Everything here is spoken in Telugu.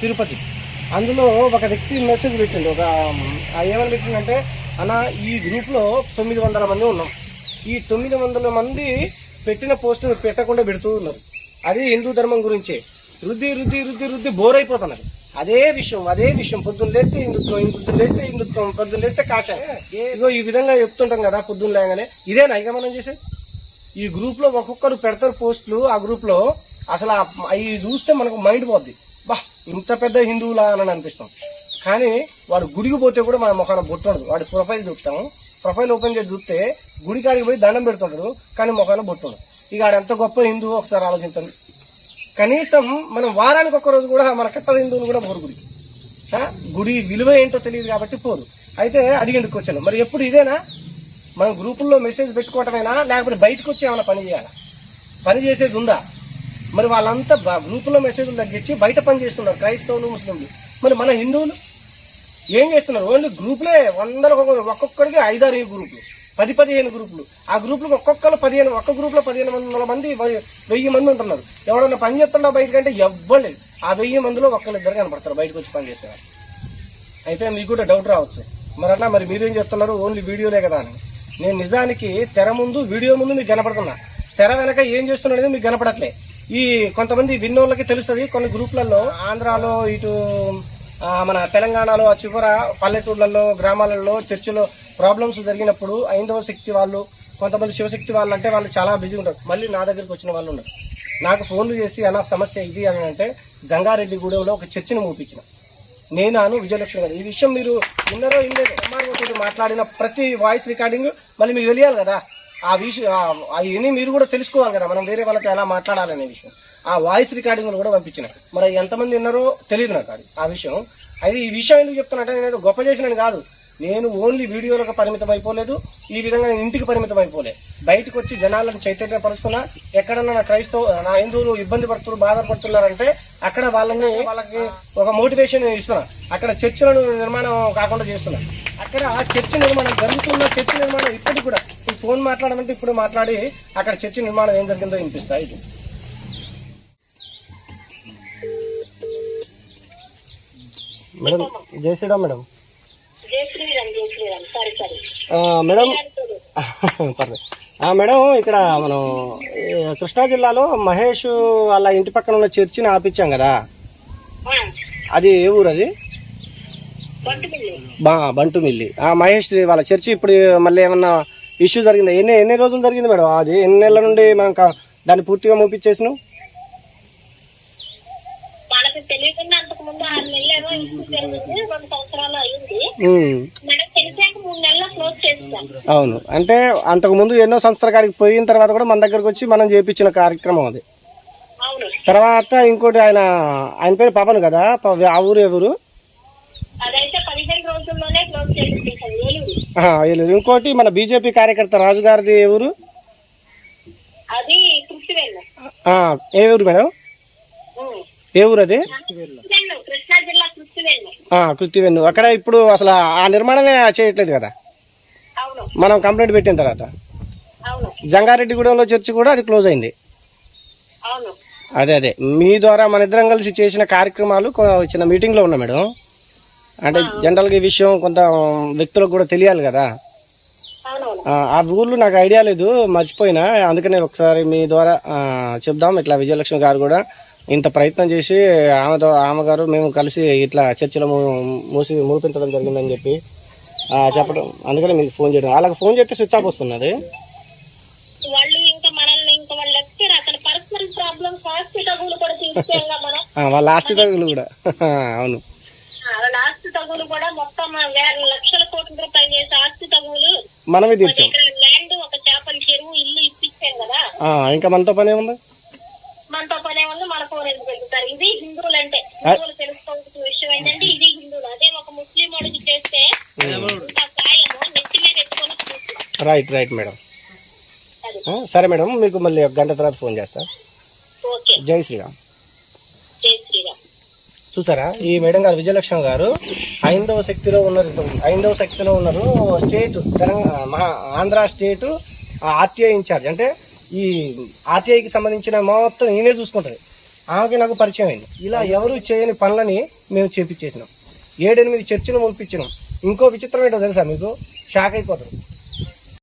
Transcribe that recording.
తిరుపతి. అందులో ఒక వ్యక్తి మెసేజ్ పెట్టిండు. ఏమని పెట్టిందంటే, అన్న ఈ గ్రూప్లో 900 మంది ఉన్నాం, ఈ 900 మంది పెట్టిన పోస్టులు పెట్టకుండా పెడుతూ ఉన్నారు. అది హిందూ ధర్మం గురించే రుద్ది రుద్ది రుద్ది రుద్ది బోర్ అయిపోతున్నారు. అదే విషయం పొద్దున్న లేస్తే హిందుత్వం, పొద్దున్న లేస్తే కాషాయం. ఇగో ఈ విధంగా చెప్తుంటాం కదా పొద్దున్న లేగానే. ఇదేనా ఇక మనం చేసేది? ఈ గ్రూప్లో ఒక్కొక్కరు పెడతారు పోస్టులు. ఆ గ్రూప్లో అసలు అవి చూస్తే మనకు మైండ్ పోద్ది, బా ఇంత పెద్ద హిందువులా అని అనిపిస్తాం. కానీ వాడు గుడికి పోతే కూడా మన ముఖాన బొట్టుండదు. వాడి ప్రొఫైల్ చూస్తాము, ప్రొఫైల్ ఓపెన్ చేసి చూస్తే గుడి కాడికి పోయి దండం పెడుతుంటారు, కానీ ముఖాన బొట్టుండదు. ఇక ఆడ ఎంత గొప్ప హిందువు ఒకసారి ఆలోచించండి. కనీసం మనం వారానికి ఒక్క రోజు కూడా మన కట్టల హిందువులు కూడా పోరు గుడికి. గుడి విలువ ఏంటో తెలియదు కాబట్టి పోరు. అయితే అడిగేందుకు వచ్చాను, మరి ఎప్పుడు ఇదేనా మనం గ్రూపుల్లో మెసేజ్ పెట్టుకోవటమేనా, లేకపోతే బయటకు వచ్చి ఏమైనా పని చేయాలా? పని చేసేది ఉందా? మరి వాళ్ళంతా గ్రూపుల్లో మెసేజ్లు తగ్గించి బయట పని చేస్తున్నారు క్రైస్తవులు, ముస్లింలు. మరి మన హిందువులు ఏం చేస్తున్నారు? ఓన్లీ గ్రూపులే ఒక్కొక్కడికి 5-6 గ్రూపులు, 10-15 గ్రూపులు. ఆ గ్రూపులకు ఒక్కొక్కరు 15, ఒక్క గ్రూప్లో 1500 మంది, 1000 మంది ఉంటున్నారు. ఎవడన్నా పని చేస్తున్నా బయటకంటే ఎవ్వలేదు. ఆ 1000 మందిలో ఒక్కరిద్దరు కనపడతారు బయటకు వచ్చి పని చేసేవారు. అయితే మీకు కూడా డౌట్ రావచ్చు, మరి మీరేం చెప్తున్నారు ఓన్లీ వీడియోలే కదా అని. నేను నిజానికి తెర ముందు, వీడియో ముందు మీకు కనపడుతున్నా, తెర వెనక ఏం చేస్తున్నది మీకు కనపడట్లే. ఈ కొంతమంది విన్నోళ్ళకి తెలుస్తుంది. కొన్ని గ్రూపులలో ఆంధ్రాలో, ఇటు మన తెలంగాణలో ఆ చివర పల్లెటూళ్ళల్లో, గ్రామాలలో, చర్చిలో ప్రాబ్లమ్స్ జరిగినప్పుడు ఐందవ శక్తి వాళ్ళు, కొంతమంది శివశక్తి వాళ్ళు అంటే వాళ్ళు చాలా బిజీ ఉంటారు. మళ్ళీ నా దగ్గరికి వచ్చిన వాళ్ళు ఉన్నారు. నాకు ఫోన్లు చేసి అన్న సమస్య ఇది అని అంటే, జంగారెడ్డిగూడెంలో ఒక చర్చిని మూపించిన నేను విజయలక్ష్మి గారు. ఈ విషయం మీరు విన్నారో ఇన్లేదు. ఎంఆర్ఓ తోటి మాట్లాడిన ప్రతి వాయిస్ రికార్డింగ్ మళ్ళీ మీకు తెలియాలి కదా. ఆ విషయం అవన్నీ మీరు కూడా తెలుసుకోవాలి కదా, మనం వేరే వాళ్ళతో ఎలా మాట్లాడాలనే విషయం. ఆ వాయిస్ రికార్డింగ్లు కూడా పంపించిన. మరి ఎంతమంది విన్నారో తెలియదు నాకు ఆ విషయం. అయితే ఈ విషయం ఎందుకు చెప్తున్నట్టే, నేను గొప్ప చేసినని కాదు, నేను ఓన్లీ వీడియోలకు పరిమితం అయిపోలేదు, ఈ విధంగా నేను ఇంటికి పరిమితం అయిపోలేదు. బయటకు వచ్చి జనాలను చైతన్యపరుస్తున్నా. ఎక్కడన్నా నా హిందువులు ఇబ్బంది పడుతున్నారు, బాధపడుతున్నారంటే అక్కడ వాళ్ళకి ఒక మోటివేషన్ ఇస్తున్నా. అక్కడ చర్చిలను నిర్మాణం కాకుండా చేస్తున్నా. అక్కడ చర్చి నిర్మాణం జరుగుతున్న చర్చి నిర్మాణం ఇప్పటికి కూడా ఈ ఫోన్ మాట్లాడమంటే ఇప్పుడు మాట్లాడి అక్కడ చర్చి నిర్మాణం ఏం జరిగిందో వినిపిస్తా. ఇది మేడం, జై శ్రీరామ్ మేడం. మేడం మేడం, ఇక్కడ మనం కృష్ణా జిల్లాలో మహేష్ వాళ్ళ ఇంటి పక్కన ఉన్న చర్చిని ఆపించాం కదా, అది ఏ ఊరు? అది బంటుమిల్లి. మహేష్ వాళ్ళ చర్చి ఇప్పుడు మళ్ళీ ఏమన్నా ఇష్యూ జరిగిందా? ఎన్ని రోజులు జరిగింది మేడం? అది ఎన్ని నెలల నుండి మనం దాన్ని పూర్తిగా మూపించేసినాం? అవును, అంటే అంతకు ముందు ఎన్నో సంవత్సరాల కాడికి పోయిన తర్వాత కూడా మన దగ్గరకు వచ్చి మనం చేయించిన కార్యక్రమం అది. తర్వాత ఇంకోటి ఆయన పేరు పవన్ కదా, ఆ ఊరు ఎవరు? ఏలూరు. ఇంకోటి మన బీజేపీ కార్యకర్త రాజు గారిది ఎవరు? ఏ ఊరు మేడం? ఏ ఊరు అది? కృత్తివెన్ను. అక్కడ ఇప్పుడు అసలు ఆ నిర్మాణమే చేయట్లేదు కదా, మనం కంప్లైంట్ పెట్టిన తర్వాత. జంగారెడ్డిగూడెంలో చర్చి కూడా అది క్లోజ్ అయింది. అదే మీ ద్వారా మన ఇద్దరం కలిసి చేసిన కార్యక్రమాలు చిన్న మీటింగ్లో ఉన్నా మేడం. అంటే జనరల్గా ఈ విషయం కొంత వ్యక్తులకు కూడా తెలియాలి కదా. ఆ ఊర్లో నాకు ఐడియా లేదు, మర్చిపోయినా. అందుకనే ఒకసారి మీ ద్వారా చెప్దాం. ఇట్లా విజయలక్ష్మి గారు కూడా ఇంత ప్రయత్నం చేసి ఆమె గారు మేము కలిసి ఇట్లా చర్చలో మూపించడం జరిగిందని చెప్పి చెప్పడం. అందుకని మీకు ఫోన్ చేయడం. వాళ్ళకి ఫోన్ చేస్తే స్విచ్ ఆఫ్ వస్తున్నది. వాళ్ళ ఆస్తి తగులు కూడా. అవును, మనమే తీర్చాం. ఇంకా మనతో పని ఏముంది? మన ఫోన్ ఎందుకు పెడతారు? ఇది హిందువులు అంటే హిందువులు తెలుసుకోవాల్సిన విషయం ఏంటంటే ఇది హిందువులు. అదే ఒక ముస్లిం వాడికి చేస్తే నెత్తి మీద ఎత్తుకొని. Right madam. సరే మేడం, మీకు మళ్ళీ 1 గంట తర్వాత ఫోన్ చేస్తా. జై శ్రీరామ్. చూసారా, ఈ మేడం గారు విజయలక్ష్మి గారు ఐందవ శక్తిలో ఉన్నారు. State Telangana, Andhra state RTI in charge. అంటే ఈ ఆర్టీఐకి సంబంధించిన మొత్తం ఈయనే చూసుకుంటుంది. ఆమెకి నాకు పరిచయం అయింది. ఇలా ఎవరు చేయని పనులని మేము చేపించేసినాం. 7-8 చర్చిలు పంపించినాం. ఇంకో విచిత్రం ఏంటో తెలుసా మీకు? షాక్ అయిపోతారు.